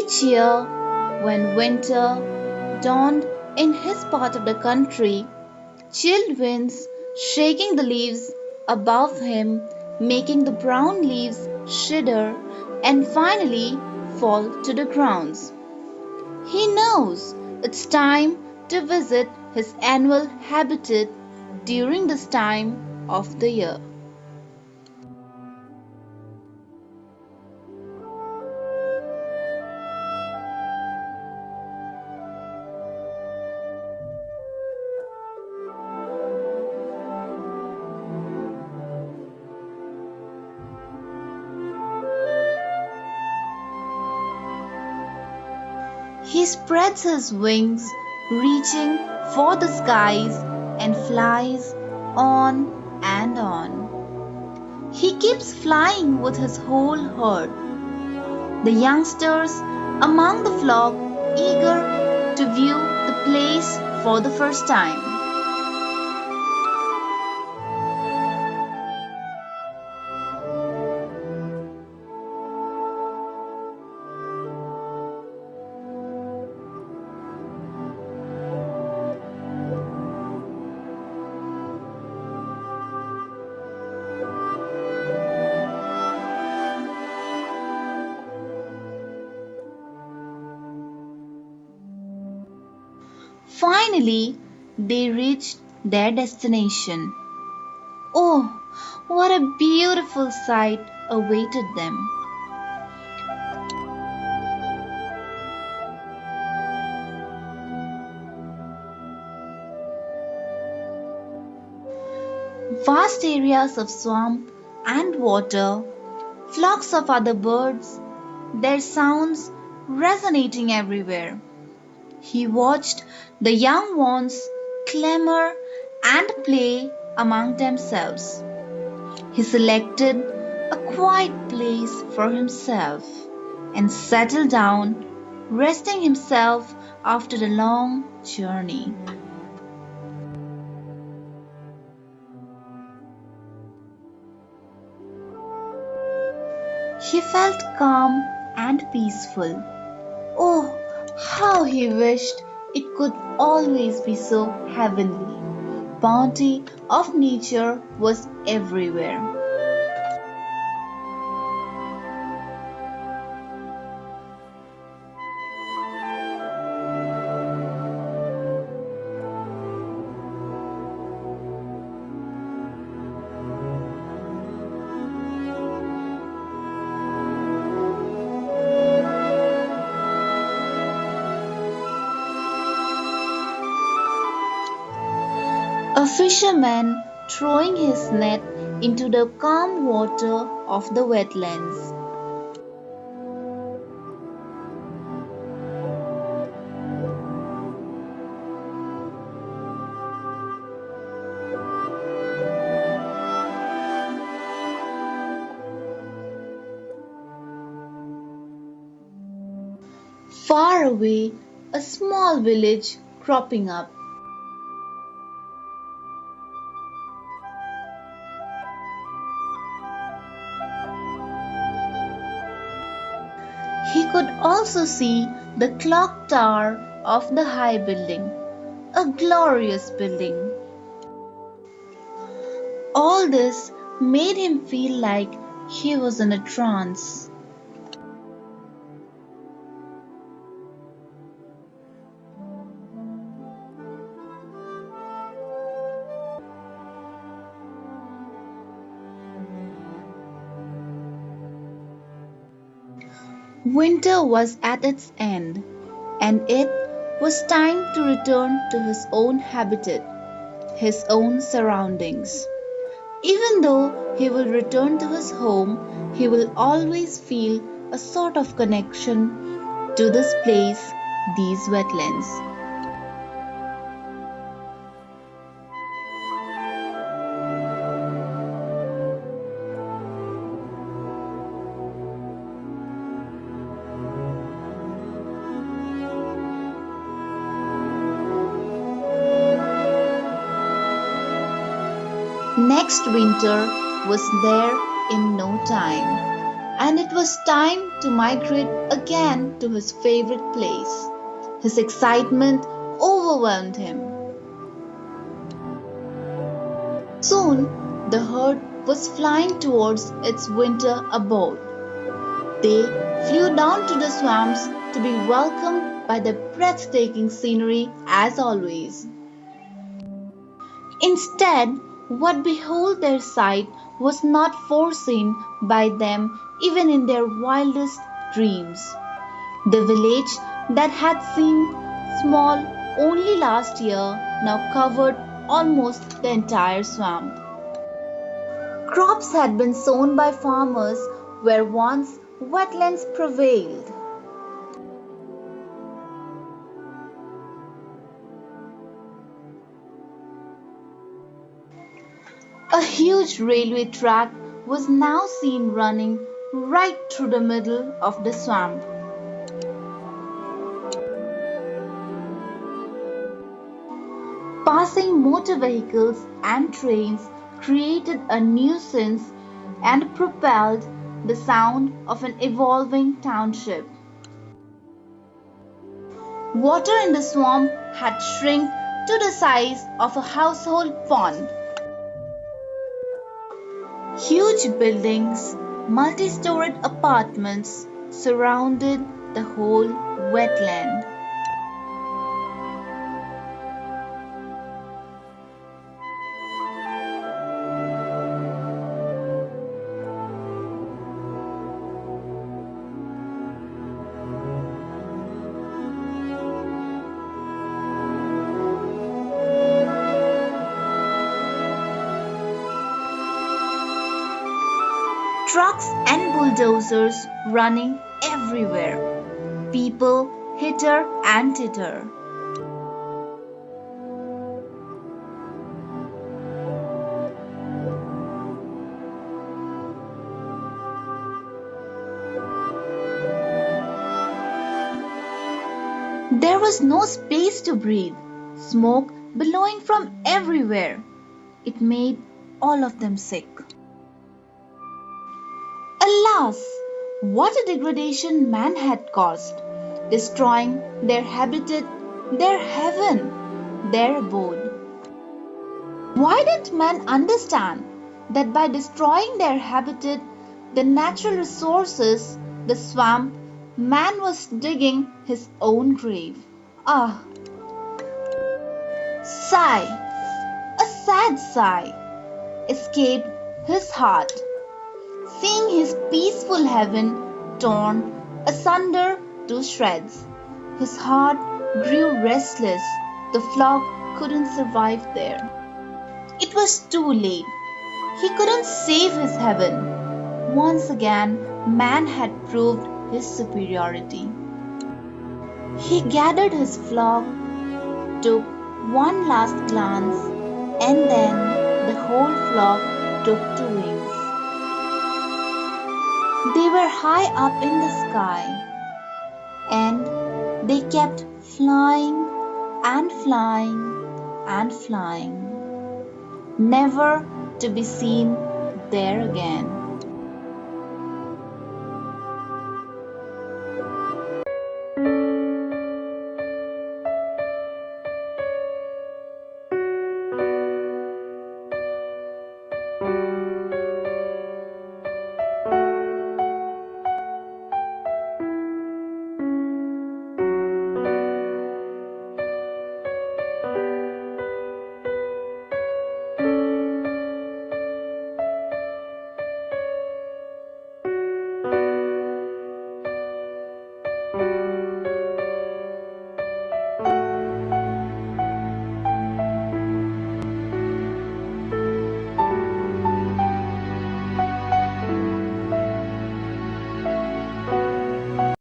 Each year, when winter dawned in his part of the country, chilled winds shaking the leaves above him, making the brown leaves shudder and finally fall to the ground. He knows it's time to visit his annual habitat during this time of the year. He spreads his wings, reaching for the skies, and flies on and on. He keeps flying with his whole herd. The youngsters among the flock eager to view the place for the first time. Finally, they reached their destination. Oh, what a beautiful sight awaited them! Vast areas of swamp and water, flocks of other birds, their sounds resonating everywhere. He watched the young ones clamor and play among themselves. He selected a quiet place for himself and settled down, resting himself after a long journey. He felt calm and peaceful. Oh, how he wished it could always be so heavenly. Bounty of nature was everywhere. A fisherman throwing his net into the calm water of the wetlands. Far away, a small village cropping up. He could also see the clock tower of the high building, a glorious building. All this made him feel like he was in a trance. Winter was at its end, and it was time to return to his own habitat, his own surroundings. Even though he will return to his home, he will always feel a sort of connection to this place, these wetlands. Next winter was there in no time, and it was time to migrate again to his favorite place. His excitement overwhelmed him. Soon, the herd was flying towards its winter abode. They flew down to the swamps to be welcomed by the breathtaking scenery as always. Instead, what behold their sight was not foreseen by them even in their wildest dreams. The village that had seemed small only last year now covered almost the entire swamp. Crops had been sown by farmers where once wetlands prevailed. A huge railway track was now seen running right through the middle of the swamp. Passing motor vehicles and trains created a nuisance and propelled the sound of an evolving township. Water in the swamp had shrunk to the size of a household pond. Huge buildings, multi-storied apartments surrounded the whole wetland. Trucks and bulldozers running everywhere. People hitter and titter. There was no space to breathe. Smoke billowing from everywhere. It made all of them sick. Alas, what a degradation man had caused, destroying their habitat, their heaven, their abode. Why didn't man understand that by destroying their habitat, the natural resources, the swamp, man was digging his own grave? Ah, sigh, a sad sigh, escaped his heart, seeing his peaceful heaven torn asunder to shreds. His heart grew restless. The flock couldn't survive there. It was too late. He couldn't save his heaven. Once again, man had proved his superiority. He gathered his flock, took one last glance, and then the whole flock took to wings. They were high up in the sky, and they kept flying and flying and flying, never to be seen there again.